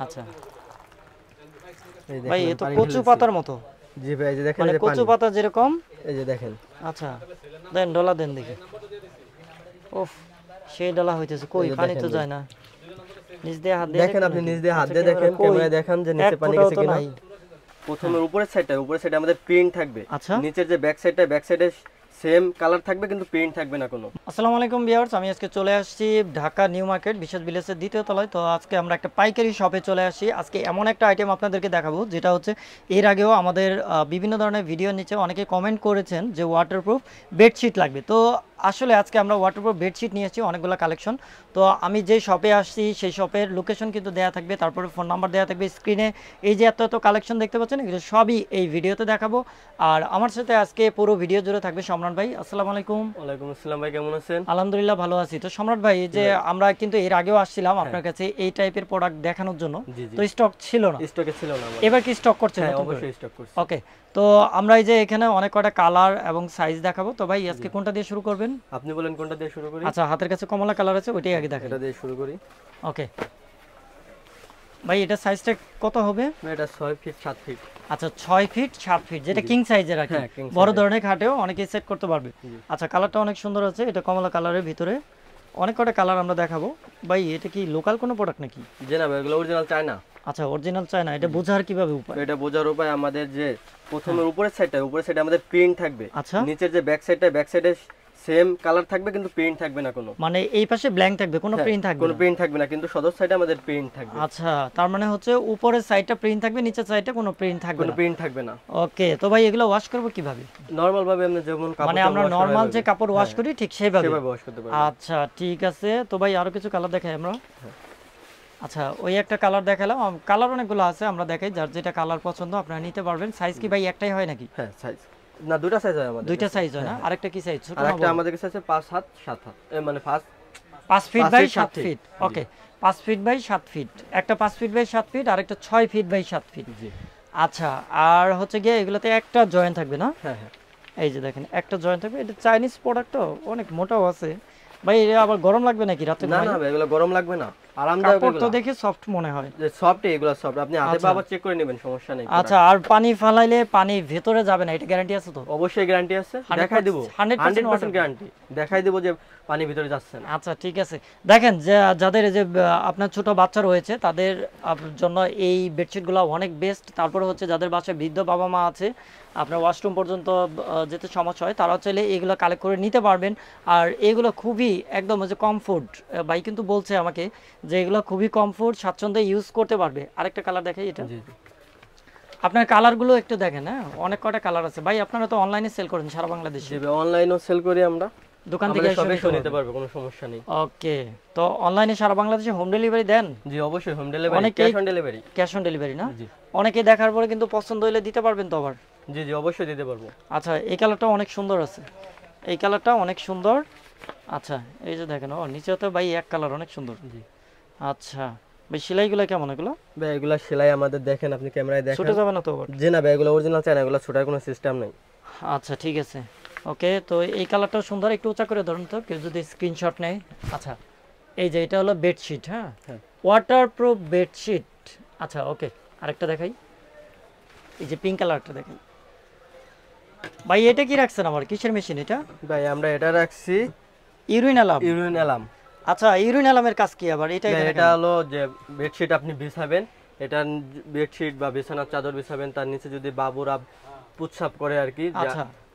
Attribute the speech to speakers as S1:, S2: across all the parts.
S1: আচ্ছা ভাই এ তো কচু পাতার মতো।
S2: জি ভাই, এই যে দেখেন,
S1: মানে কচু পাতা যেরকম,
S2: এই যে দেখেন।
S1: আচ্ছা দেন ডলা দেন দেখি। ওফ সেই ডলা হইতেছে, কই পানি তো যায় না। নিচ দিয়ে হাত দিয়ে
S2: দেখেন, আপনি নিচ দিয়ে হাত দিয়ে দেখেন, ক্যামেরায় দেখান যে নিচে পানি গেছে কিনা। প্রথমে উপরের সাইডে আমাদের প্রিন্ট থাকবে, নিচের যে ব্যাক সাইডে সেম কালার থাকবে কিন্তু প্রিন্ট থাকবে না কোনো।
S1: আসসালামু আলাইকুম ভিউয়ার্স, আমি আজকে চলে আসছি ঢাকা নিউ মার্কেট বিশেষ ভিলেজের দ্বিতীয় তলায়। তো আজকে আমরা একটা পাইকারি শপে চলে আসি। আজকে এমন একটা আইটেম আপনাদেরকে দেখাবো যেটা হচ্ছে এর আগেও আমাদের বিভিন্ন ধরনের ভিডিওর নিচে অনেকে কমেন্ট করেছেন যে ওয়াটারপ্রুফ বেডশিট লাগবে। তো আসলে আজকে আমরা ওয়াটারপ্রুফ বেডশিট নিয়ে এসেছি অনেকগুলো কালেকশন। তো আমি যে শপে আসছি সেই শপের লোকেশন কিন্তু দেওয়া থাকবে, তারপরে ফোন নাম্বার দেওয়া থাকবে স্ক্রিনে। এই যে এত কালেকশন দেখতে পাচ্ছেন এগুলো সবই এই ভিডিওতে দেখাবো। আর আমার সাথে আজকে পুরো ভিডিও জুড়ে থাকবে সম্রাট ভাই। আসসালামু আলাইকুম।
S2: ওয়ালাইকুম আসসালাম ভাই, কেমন আছেন?
S1: আলহামদুলিল্লাহ ভালো আছি। তো সম্রাট ভাই, যে আমরা কিন্তু এর আগেও আসছিলাম আপনার কাছে এই টাইপের প্রোডাক্ট দেখানোর জন্য, তো স্টক ছিল না।
S2: স্টকে ছিল না,
S1: এবার কি স্টক করছেন?
S2: হ্যাঁ অবশ্যই স্টক করছি।
S1: ওকে, তো আমরা এই যে এখানে অনেক কটা কালার এবং সাইজ দেখাবো। তো ভাই আজকে কোনটা দিয়ে শুরু করবেন?
S2: আপনি বলেন কোনটা দিয়ে শুরু করি।
S1: আচ্ছা, হাতের কাছে কমলা কালার আছে, ওইটাই আগে দেখাই।
S2: এটা দিয়ে শুরু করি।
S1: ওকে ভাই, এটা সাইজটা কত হবে?
S2: এটা 6 ফিট 7 ফিট।
S1: আচ্ছা 6 ফিট 7 ফিট, যেটা কিং সাইজের আর কি, বড় ধরনের খাটেও অনেকে সেট করতে পারবে। আচ্ছা, কালারটা অনেক সুন্দর আছে, এটা কমলা কালারের ভিতরে অনেক কটা কালার আমরা দেখাবো। ভাই এটা কি লোকাল কোনো প্রোডাক্ট নাকি?
S2: জি না ভাই, এগুলো অরিজিনাল চায়না।
S1: আচ্ছা অরিজিনাল চায়না। এটা বোঝার কিভাবে উপায়?
S2: এটা বোঝার উপায় আমাদের যে প্রথমে উপরের সাইডে আমাদের প্রিন্ট থাকবে,
S1: আচ্ছা
S2: নিচের যে ব্যাক সাইডে সেম কালার থাকবে কিন্তু প্রিন্ট থাকবে না কোনো।
S1: মানে এই পাশে ব্ল্যাঙ্ক থাকবে, কোনো প্রিন্ট থাকবে না?
S2: কোনো প্রিন্ট থাকবে না, কিন্তু সদর সাইডে আমাদের প্রিন্ট থাকবে।
S1: আচ্ছা, তার মানে হচ্ছে উপরের সাইডটা প্রিন্ট থাকবে, নিচের সাইডে কোনো প্রিন্ট থাকবে না।
S2: কোনো প্রিন্ট থাকবে না।
S1: ওকে, তো ভাই এগুলো ওয়াশ করব কিভাবে?
S2: নরমাল ভাবে আমরা যেমন কাপড়
S1: মানে আমরা নরমাল যে কাপড় ওয়াশ করি ঠিক সেভাবে
S2: ওয়াশ করতে পারবো।
S1: আচ্ছা ঠিক আছে। তো ভাই আরো কিছু কালার দেখাই আমরা। আচ্ছা ওই একটা কালার দেখালাম, কালার অনেকগুলো আছে, আমরা দেখাই যার যেটা কালার পছন্দ আপনারা নিতে পারবেন। সাইজ কি ভাই একটাই হয় নাকি?
S2: হ্যাঁ সাইজ না, দুটো সাইজ হয় আমাদের।
S1: দুইটা সাইজ হয় না? আরেকটা কি সাইজ? ছোট না?
S2: আরেকটা আমাদের কাছে আছে 5 হাত 7 হাত, মানে
S1: 5 feet by 7 feet. Okay 5 feet by 7 feet, একটা 5 ফিট বাই 7 ফিট, আরেকটা 6 ফিট বাই 7 ফিট।
S2: জি
S1: আচ্ছা, আর হচ্ছে গিয়ে এগুলোতে একটা জয়েন্ট থাকবে না?
S2: হ্যাঁ হ্যাঁ,
S1: এই যে দেখেন একটা জয়েন্ট থাকবে। এটা চাইনিজ প্রোডাক্ট তো, অনেক মোটাও আছে। ভাই এটা আবার গরম লাগবে নাকি রাতে?
S2: না না ভাই, এগুলো গরম লাগবে না, আরামদায়ক।
S1: কাপড় তো দেখে সফট মনে হয়।
S2: যে সফট, এগুলো সফট, আপনি হাতে বাবা চেক করে নেবেন, সমস্যা নেই।
S1: আচ্ছা, আর পানি ফালাইলে পানি ভেতরে যাবে না, এটা গ্যারান্টি আছে তো?
S2: অবশ্যই গ্যারান্টি আছে, দেখাই দেব 100% গ্যারান্টি, দেখাই দেব যে পানি ভিতরে যাচ্ছে না।
S1: আচ্ছা ঠিক আছে। দেখেন যে যাদের যে আপনার ছোট বাচ্চা রয়েছে তাদের জন্য এই বেডশিটগুলো অনেক বেস্ট। তারপরে হচ্ছে যাদের বাসায় বৃদ্ধ বাবা মা আছে, আপনার ওয়াশরুম পর্যন্ত যেতে সমস্যা হয়, তারা চাইলে এগুলো কালেক্ট করে নিতে পারবেন। আর এগুলো খুবই একদম হচ্ছে কমফোর্ট। ভাই কিন্তু বলছে আমাকে যে এগুলো খুবই কমফোর্ট, স্বাচ্ছন্দ্যে ইউজ করতে পারবে। আরেকটা কালার দেখাই, এটা আপনার কালারগুলো একটু দেখেন। হ্যাঁ অনেক কটা কালার আছে। ভাই আপনারা তো অনলাইনে সেল করেন সারা বাংলাদেশে?
S2: জি অনলাইনেও সেল করি আমরা,
S1: দোকান থেকে
S2: সবই নিতে পারবে, কোনো সমস্যা নেই।
S1: ওকে, তো অনলাইনে সারা বাংলাদেশে হোম ডেলিভারি দেন?
S2: জি অবশ্যই home delivery, cash on delivery.
S1: Cash on delivery না? অনেকে দেখার পরে কিন্তু পছন্দ হলে দিতে পারবেন তো আবার?
S2: জি জি অবশ্যই দিতে পারবো।
S1: আচ্ছা এই কালারটা অনেক সুন্দর আছে, এই কালারটা অনেক সুন্দর। আচ্ছা এই যে দেখেন, ও নিচেও তো ভাই এক কালার অনেক সুন্দর। জি আচ্ছা ভাই, সেলাইগুলো কেমন এগুলো?
S2: ভাই এগুলো সেলাই আমাদের দেখেন, আপনি ক্যামেরায় দেখেন,
S1: ছুটে যাবে না তো?
S2: জি না ভাই, এগুলো অরিজিনাল চায়না, এগুলো ছোটার কোনো সিস্টেম নেই।
S1: আচ্ছা ঠিক আছে। ওকে, তো এই কালারটাও সুন্দর, একটু উঁচা করে ধরুন তো কেউ যদি স্ক্রিনশট নেয়। আচ্ছা এই যে এটা হলো বেডশিট, হ্যাঁ ওয়াটারপ্রুফ বেডশিট। আচ্ছা ওকে, আরেকটা দেখাই, এই যে পিঙ্ক কালারটা দেখাই। ভাই এটা কি রাখছেন আমার, কিসের মেশিন এটা?
S2: ভাই আমরা এটা রাখছি
S1: ইউরিন অ্যালার্ম।
S2: Urine alarm.
S1: আচ্ছা ইউরিন অ্যালার্মের কাজ কি আবার?
S2: এটা হলো যে বেডশিট আপনি বিছাবেন, এটা বেডশিট বা বিছানার চাদর বিছাবেন, তার নিচে যদি বাবুরা পুচ্ছাপ করে আর কি,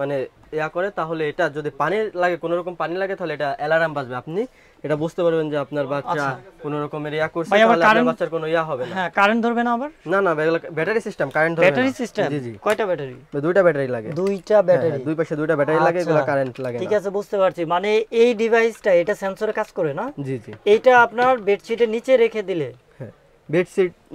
S2: মানে ইয়া করে, তাহলে এটা যদি পানি লাগে, কোনো রকম পানি লাগে, তাহলে এটা অ্যালার্ম বাজবে। আপনি এটা বুঝতে পারবেন যে আপনার বাচ্চা কোনো রকমের ইয়া করছে, তাহলে আপনার বাচ্চার কোনো ইয়া হবে না।
S1: হ্যাঁ কারেন্ট ধরবে না আবার? না
S2: না ব্যাটারি সিস্টেম, কারেন্ট ধরবে না।
S1: Battery system? জি জি। কয়টা ব্যাটারি?
S2: দুইটা ব্যাটারি লাগে।
S1: দুইটা ব্যাটারি?
S2: দুই পাশে দুইটা ব্যাটারি লাগে, এগুলো কারেন্ট লাগে না।
S1: ঠিক আছে বুঝতে পারছি। মানে এই ডিভাইসটা এটা সেন্সরে কাজ করে না?
S2: জি জি।
S1: এটা আপনার বেডশিটের নিচে রেখে দিলে,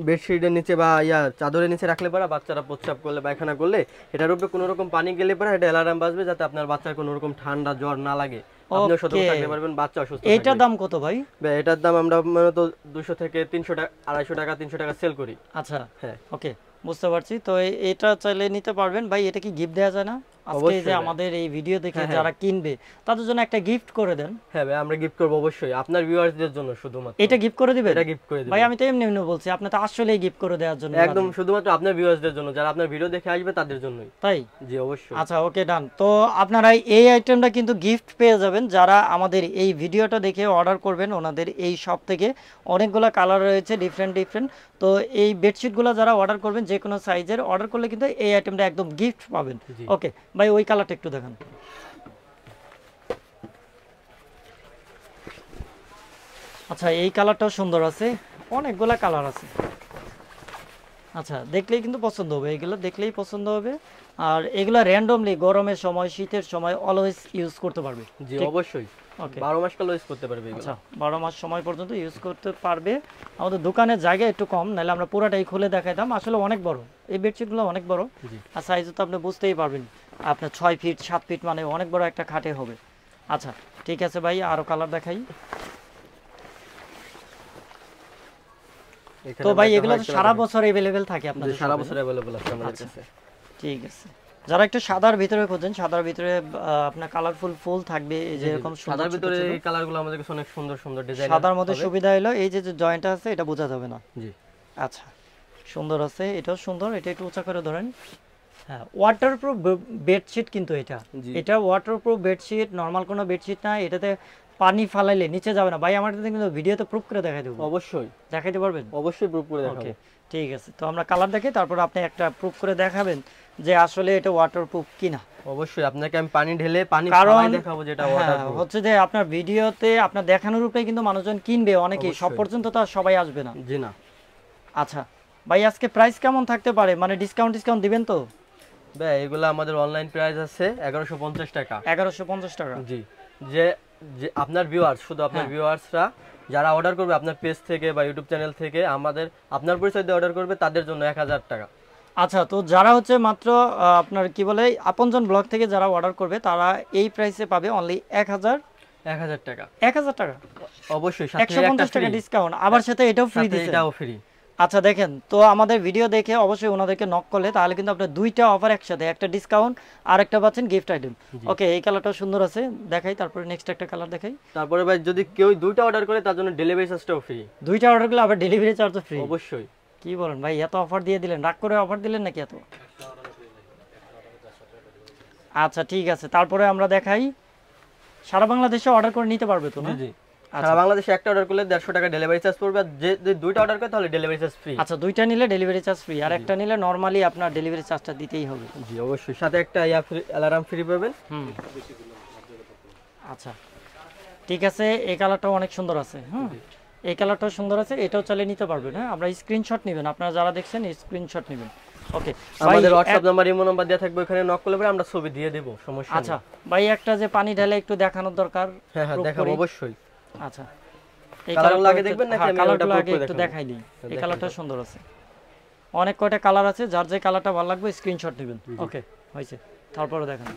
S2: বেডশিটের নিচে বা ইয়া চাদরের নিচে রাখলে পরে বাচ্চারা প্রস্রাব করলে পায়খানা করলে এটার উপরে কোনো রকম পানি গেলে পরে এটা অ্যালার্ম বাজবে, যাতে আপনার বাচ্চার কোনো রকম ঠান্ডা জ্বর না লাগে, আপনিও সতর্ক থাকতে পারবেন, বাচ্চা অসুস্থ থাকবে।
S1: এটার দাম কত ভাই?
S2: এটার দাম আমরা মূলত 200 থেকে 300 টাকা, 250 টাকা 300 টাকা সেল করি।
S1: আচ্ছা হ্যাঁ ওকে বুঝতে পারছি। তো এটা চাইলে নিতে পারবেন। ভাই এটা কি গিফট দেওয়া যায় না? আজকে যে আমাদের এই ভিডিও দেখে যারা কিনবে তাদের জন্য একটা গিফট করে দেন।
S2: হ্যাঁ ভাই, আমরা গিফট করব অবশ্যই আপনার ভিউয়ারদের জন্য শুধুমাত্র।
S1: এটা গিফট করে দিবেন?
S2: এটা গিফট করে দিবেন
S1: ভাই, আমি তো এমনি এমনি বলছি, আপনি তো আসলেই গিফট করে দেওয়ার জন্য।
S2: একদম শুধুমাত্র আপনার ভিউয়ারদের জন্য, যারা আপনার ভিডিও দেখে আসবে তাদের জন্যই।
S1: তাই?
S2: জি অবশ্যই।
S1: আচ্ছা, ওকে, ডান। তো আপনারা এই আইটেমটা কিন্তু গিফট পেয়ে যাবেন যারা আমাদের এই ভিডিওটা দেখে অর্ডার করবেন। ওনাদের এই শপ থেকে অনেকগুলো কালার রয়েছে, ডিফারেন্ট ডিফারেন্ট। তো এই বেডশিটগুলো যারা অর্ডার করবেন যে কোনো সাইজের অর্ডার করলে কিন্তু এই আইটেমটা একদম গিফট পাবেন। ওকে ভাই, ওই কালারটা একটু দেখান। আচ্ছা, এই কালারটাও সুন্দর আছে, অনেকগুলা কালার আছে। আচ্ছা, দেখলেই কিন্তু পছন্দ হবে, এগুলো দেখলেই পছন্দ হবে। আর এগুলো র্যান্ডমলি গরমের সময়, শীতের সময় অলওয়েজ ইউজ করতে পারবে।
S2: জি অবশ্যই। ওকে, 12 মাস কাল ইউজ করতে পারবে এগুলো।
S1: আচ্ছা, 12 মাস সময় পর্যন্ত ইউজ করতে পারবে। আমাদের দোকানের জায়গা একটু কম, নাহলে আমরা পুরোটাই খুলে দেখাইতাম। আসলে অনেক বড় এই বেডশিটগুলো, অনেক বড়। আর সাইজও তো আপনি বুঝতেই পারবেন, আপনার 6 ফিট 7 ফিট মানে অনেক বড় একটা খাটে হবে। আচ্ছা ঠিক আছে ভাই, আরো কালার দেখাই। তো ভাই এগুলো সারা বছর अवेलेबल থাকে আপনাদের?
S2: সারা বছর अवेलेबल আছে আমাদের কাছে।
S1: ঠিক আছে। যারা একটু সাদার ভিতরে খোঁজেন, সাদার ভিতরে আপনার কালারফুল ফুল থাকবে, এই যে এরকম সুন্দর
S2: সাদার ভিতরে এই কালারগুলো আমাদের কাছে অনেক সুন্দর সুন্দর ডিজাইন।
S1: সাদার মধ্যে সুবিধা হলো এই যে জয়েন্টটা আছে, এটা বোঝা যাবে না।
S2: জি
S1: আচ্ছা, সুন্দর আছে, এটাও সুন্দর। এটা একটু উঁচা করে ধরেন। হ্যাঁ, ওয়াটারপ্রুফ বেডশিট কিন্তু এটা ওয়াটারপ্রুফ বেডশিট, নরমাল কোনো বেডশিট না। এটাতে পানি ফালাইলে নিচে যাবে না। ভাই আমার কিন্তু ভিডিওতে প্রুফ করে দেখাই দেবো।
S2: অবশ্যই
S1: দেখাইতে পারবেন?
S2: অবশ্যই প্রুফ করে দেখাবো।
S1: ওকে ঠিক আছে। তো আমরা কালার দেখি, তারপর আপনি একটা প্রুফ করে দেখাবেন যে আসলে এটা ওয়াটারপ্রুফ কিনা।
S2: অবশ্যই আপনাকে আমি পানি ঢেলে পানি ফালাই দেখাবো যেটা ওয়াটারপ্রুফ।
S1: হচ্ছে যে আপনার ভিডিওতে আপনার দেখানোর উপরে কিন্তু মানুষজন কিনবে অনেকেই, সব পর্যন্ত তো সবাই আসবে না।
S2: জি না।
S1: আচ্ছা ভাই, আজকে প্রাইস কেমন থাকতে পারে? মানে ডিসকাউন্ট দিবেন তো?
S2: ভাই এগুলো আমাদের অনলাইন প্রাইস আছে 1150 টাকা।
S1: 1150 টাকা?
S2: জি। যে আপনার ভিউয়ার্স, শুধু আপনার ভিউয়ার্সরা যারা অর্ডার করবে আপনার পেজ থেকে বা ইউটিউব চ্যানেল থেকে আপনার পরিচয় দিয়ে অর্ডার করবে, তাদের জন্য 1000 টাকা।
S1: আচ্ছা, তো যারা হচ্ছে মাত্র আপনার কি বলে আপনজন ব্লগ থেকে যারা অর্ডার করবে তারা এই প্রাইসে পাবে অনলি 1000
S2: টাকা।
S1: 1000 টাকা
S2: অবশ্যই,
S1: 150 টাকা ডিসকাউন্ট, আবার সাথে এটাও ফ্রি দিয়েছে।
S2: এটাও ফ্রি।
S1: আচ্ছা দেখেন, তো আমাদের ভিডিও দেখে অবশ্যই ওনাদেরকে নক করলে তাহলে কিন্তু আপনার দুইটা অফার একসাথে, একটা ডিসকাউন্ট আর একটা পাচ্ছেন গিফট আইটেম। ওকে, এই কালারটাও সুন্দর আছে, দেখাই। তারপরে নেক্সট একটা কালার দেখাই।
S2: তারপরে ভাই যদি কেউ দুইটা অর্ডার করে তার জন্য ডেলিভারি চার্জটাও ফ্রি।
S1: দুইটা অর্ডার করলে আবার ডেলিভারি চার্জও ফ্রি?
S2: অবশ্যই।
S1: কি বলেন ভাই, এত অফার দিয়ে দিলেন, রাগ করে অফার দিলেন নাকি এত? আচ্ছা ঠিক আছে, তারপরে আমরা দেখাই। সারা বাংলাদেশে অর্ডার করে নিতে পারবে তো? না
S2: জি, সারা বাংলাদেশে একটা অর্ডার করলে 150 টাকা ডেলিভারি চার্জ পড়বে। যদি দুইটা অর্ডার করে তাহলে ডেলিভারি চার্জ ফ্রি।
S1: আচ্ছা, দুইটা নিলে ডেলিভারি চার্জ ফ্রি, আর একটা নিলে নরমালি আপনার ডেলিভারি চার্জটা দিতেই হবে।
S2: জি অবশ্যই, সাথে একটা অ্যালার্ম ফ্রি পাবেন।
S1: আচ্ছা ঠিক আছে, এই কালারটাও অনেক সুন্দর আছে। এই কালারটাও সুন্দর আছে, এটাও চালিয়ে নিতে পারবেন। হ্যাঁ, আমরা স্ক্রিনশট নেবেন, আপনারা যারা দেখছেন স্ক্রিনশট নেবেন। ওকে,
S2: আমাদের WhatsApp নাম্বার, ইমো নাম্বার দেয়া থাকবে, ওখানে নক করলে পরে আমরা ছবি দিয়ে দেব, সমস্যা নেই।
S1: আচ্ছা ভাই, একটা যে পানি ঢালে একটু দেখানোর দরকার।
S2: হ্যাঁ দেখাবো অবশ্যই।
S1: আচ্ছা, এই
S2: কালারগুলো আগে দেখবেন নাকি আমি ওটা
S1: আগে একটু দেখাই দিই? এই কালারটা সুন্দর আছে, অনেক কয়টা কালার আছে, যার যে কালারটা ভালো লাগবে স্ক্রিনশট নেবেন। ওকে হয়েছে, তারপরে দেখেন।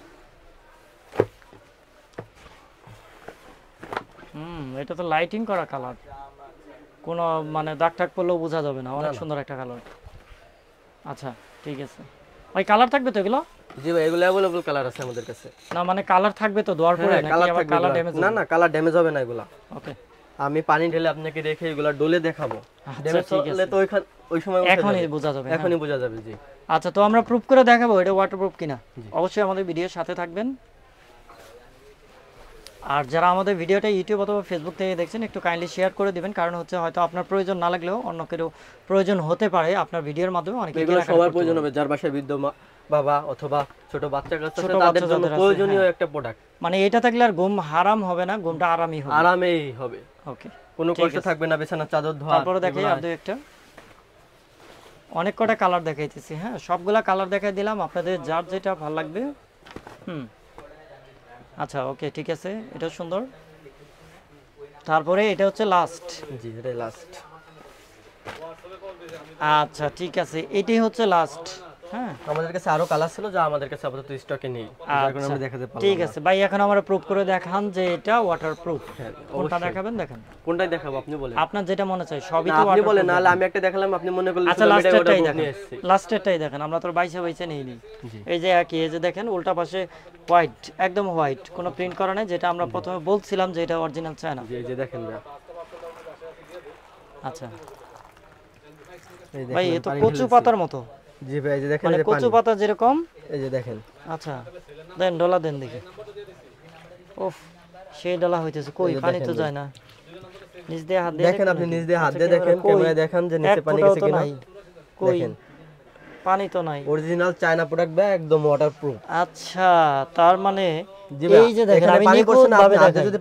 S1: এটা তো লাইটিং করা কালার, কোনো মানে দাগ টাগ পড়লেও বোঝা যাবে না, অনেক সুন্দর একটা কালার। আচ্ছা ঠিক আছে ভাই, কালার থাকবে তো এগুলো?
S2: জি ভাই, এগুলো अवेलेबल কালার আছে আমাদের কাছে।
S1: না মানে কালার থাকবে তো দোয়ার পরে নাকি আবার কালার ড্যামেজ?
S2: না না, কালার ড্যামেজ হবে না এগুলো।
S1: ওকে,
S2: আমি পানি ঢেলে আপনাকে রেখে এগুলো ডলে দেখাবো। ড্যামেজ হলে তো ওই সময়
S1: এখনই বোঝা যাবে।
S2: এখনই বোঝা যাবে। জি
S1: আচ্ছা, তো আমরা প্রুফ করে দেখাবো এটা ওয়াটারপ্রুফ কিনা। অবশ্যই আমাদের ভিডিওর সাথে থাকবেন। আর যারা আমাদের ভিডিওটা ইউটিউব অথবা ফেসবুক থেকে দেখছেন একটু কাইন্ডলি শেয়ার করে দিবেন, কারণ হচ্ছে হয়তো আপনার প্রয়োজন না লাগলেও অন্য কেউ প্রয়োজন হতে পারে আপনার ভিডিওর মাধ্যমে। অনেক
S2: এগুলো সবার প্রয়োজন হবে, যার বাসায় বৃদ্ধ বাবা অথবা ছোট বাচ্চা কাছে তাদের জন্য প্রয়োজনীয় একটা প্রোডাক্ট।
S1: মানে এটা থাকলে আর ঘুম হারাম হবে না, ঘুমটা আরামই হবে।
S2: আরামেই হবে।
S1: ওকে,
S2: কোনো কষ্ট থাকবে না, বিছানার চাদর ধোয়া।
S1: তারপরে দেখাই আর দুই একটা, অনেক কটা কালার দেখাইতেছি। হ্যাঁ, সবগুলা কালার দেখাই দিলাম, আপনাদের যার যেটা ভালো লাগবে। আচ্ছা ওকে ঠিক আছে, এটা সুন্দর। তারপরে এটা হচ্ছে লাস্ট।
S2: জি, এটা লাস্ট।
S1: আচ্ছা ঠিক আছে, এটাই হচ্ছে লাস্ট। হ্যাঁ
S2: আমাদের কাছে আরো কালার ছিল যা আমাদের কাছে আপাতত স্টকে নেই, যার কারণে আমরা দেখাতে পারলাম
S1: ঠিক
S2: না।
S1: আছে ভাই, এখন আমরা প্রুফ করে দেখান যে এটা ওয়াটারপ্রুফ।
S2: হ্যাঁ,
S1: কোনটা
S2: অবশ্যই।
S1: দেখাবেন দেখেন,
S2: কোনটাই দেখাবো আপনি বলেন?
S1: আপনার যেটা মনে চাই সবই
S2: না,
S1: তো
S2: আপনি বলেন,
S1: waterproof।
S2: নাহলে আমি একটা দেখালাম আপনি মনে করলেন
S1: আচ্ছা
S2: শুধু আমি এটাই
S1: লাস্টেরটাই
S2: waterproof
S1: দেখেন,
S2: নিয়ে এসেছি।
S1: লাস্টেরটাই দেখেন, আমরা তো বাইসা বাইসা নেই নি। এই যে একই, এই যে দেখেন উল্টা পাশে হোয়াইট, একদম হোয়াইট, কোনো প্রিন্ট করা নেই, যেটা আমরা প্রথমে বলছিলাম যে এটা অরিজিনাল চায়না।
S2: জি, এই যে দেখেন ভাই,
S1: আচ্ছা
S2: এই
S1: ভাই
S2: দেখেন
S1: এ তো
S2: পানি
S1: কচু
S2: ঢেলেছি।
S1: পাতার মতো,
S2: জি ভাই, এই যে দেখেন
S1: মানে
S2: এই যে
S1: কচু
S2: পানি।
S1: পাতা যেরকম।
S2: এই যে দেখেন,
S1: আচ্ছা দেন ডলা দেন দেখি। উফ সেই ডলা হইতেছে, কই
S2: এই যে
S1: পানি তো
S2: দেখেন
S1: যায় না। নিচ দিয়ে হাত দিয়ে
S2: দেখেন আপনি
S1: নাকি?
S2: নিচ দিয়ে হাত
S1: আচ্ছা,
S2: দিয়ে দেখেন,
S1: কই?
S2: ক্যামেরায় দেখান যে নিচে
S1: এক
S2: পানি
S1: ফোঁটাও
S2: গেছে
S1: তো
S2: কিনা।
S1: নাই। কই
S2: দেখেন
S1: পানি তো নাই।
S2: অরিজিনাল চায়না প্রোডাক্ট ভাই, একদম ওয়াটারপ্রুফ।
S1: আচ্ছা তার মানে
S2: জি ভাই,
S1: এই যে দেখেন
S2: এখানে
S1: আমি
S2: পানি পড়ছে না,
S1: নিখুঁতভাবে
S2: আপনি হাতে
S1: দেখাই।
S2: যদি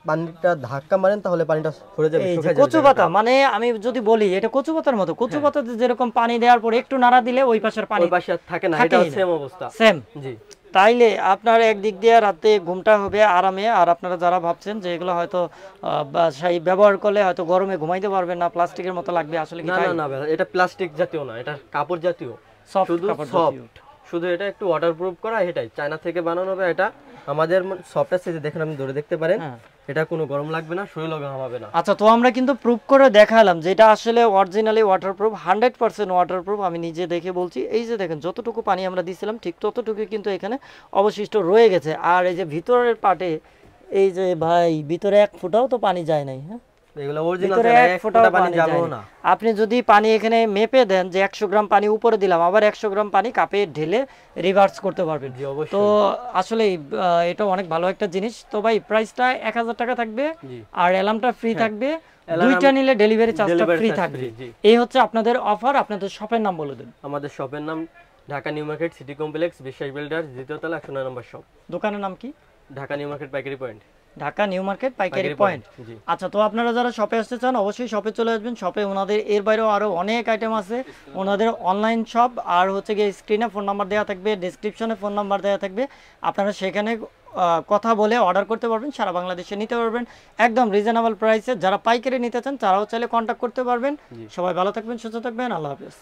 S2: পানিটা ধাক্কা মারেন তাহলে পানিটা সরে যাবে,
S1: এই যে
S2: শুকিয়ে যাবে
S1: কচু পাতা,
S2: জায়গাটা।
S1: মানে আমি যদি বলি এটা কচু পাতার মতো, কচু পাতাতে যেরকম পানি দেওয়ার পর একটু নাড়া দিলে ওই পাশের পানি
S2: ওই পাশে আর থাকে না,
S1: থাকেই
S2: এটাও
S1: না।
S2: সেম অবস্থা।
S1: সেম।
S2: জি
S1: তাইলে আপনার একদিক দিয়ে রাতে ঘুমটা হবে আরামে, আর আপনারা যারা ভাবছেন যে এগুলো হয়তো সেই ব্যবহার করলে হয়তো গরমে ঘুমাইতে পারবেন না, প্লাস্টিকের মতো লাগবে, আসলে কি
S2: না
S1: তাই?
S2: না না ভাই, এটা প্লাস্টিক জাতীয় না, এটা কাপড় জাতীয়,
S1: Soft
S2: শুধু
S1: কাপড়
S2: সফট,
S1: জাতীয়।
S2: শুধু এটা একটু ওয়াটারপ্রুফ করা, এটাই চায়না থেকে বানানো হবে। এটা আমাদের সফট আছে, যে দেখেন আপনি ধরে দেখতে পারেন,
S1: হ্যাঁ।
S2: এটা কোনো গরম লাগবে না, শরীরও ঘামাবে না।
S1: আচ্ছা তো আমরা কিন্তু প্রুফ করে দেখালাম যে এটা আসলে অরিজিনালি ওয়াটারপ্রুফ, 100% ওয়াটারপ্রুফ। আমি নিজে দেখে বলছি, এই যে দেখেন যতটুকু পানি আমরা দিছিলাম ঠিক ততটুকু কিন্তু এখানে অবশিষ্ট রয়ে গেছে। আর এই যে ভিতরের পাটে, এই যে ভাই ভিতরে এক ফোঁটাও তো পানি যায় নাই। হ্যাঁ
S2: এগুলো অরিজিনাল
S1: ভিতরে
S2: চায়না,
S1: এক
S2: এক
S1: ফোঁটাও
S2: ফোঁটা পানি
S1: পানি
S2: যাবেও
S1: যায়নি।
S2: না।
S1: আপনি যদি পানি এখানে মেপে দেন যে 100 গ্রাম পানি উপরে দিলাম, আবার 100 গ্রাম পানি কাপে ঢেলে রিভার্স করতে পারবেন।
S2: জি অবশ্যই।
S1: তো আসলে এটা অনেক ভালো একটা জিনিস। তো ভাই প্রাইসটা 1000 টাকা থাকবে,
S2: জি।
S1: আর অ্যালার্মটা ফ্রি থাকবে,
S2: অ্যালার্ম
S1: দুইটা নিলে ডেলিভারি চার্জটা
S2: delivery
S1: ফ্রি
S2: charge
S1: থাকবে।
S2: free, জি।
S1: এই হচ্ছে আপনাদের অফার। আপনাদের শপের নাম বলে দেন।
S2: আমাদের শপের নাম Dhaka new market city complex, বিশ্বাস বিল্ডার, দ্বিতীয় তলা, 109 নম্বর শপ।
S1: দোকানের নাম কি?
S2: ঢাকা নিউ মার্কেট পাইকারি পয়েন্ট।
S1: ঢাকা নিউ মার্কেট পাইকারি
S2: পাইকারি
S1: পয়েন্ট।
S2: point, জি।
S1: আচ্ছা তো আপনারা যারা শপে আসতে চান অবশ্যই শপে চলে আসবেন। শপে ওনাদের এর বাইরেও আরও অনেক আইটেম আছে, ওনাদের অনলাইন শপ, আর হচ্ছে গিয়ে স্ক্রিনে ফোন নাম্বার দেওয়া থাকবে, ডেসক্রিপশনে ফোন নাম্বার দেওয়া থাকবে, আপনারা সেখানে কথা বলে অর্ডার করতে পারবেন, সারা বাংলাদেশে নিতে পারবেন একদম রিজনেবল প্রাইসে। যারা পাইকারি নিতে চান তারাও চাইলে কন্ট্যাক্ট করতে পারবেন। সবাই ভালো থাকবেন, সুস্থ থাকবেন, আল্লাহ হাফেজ।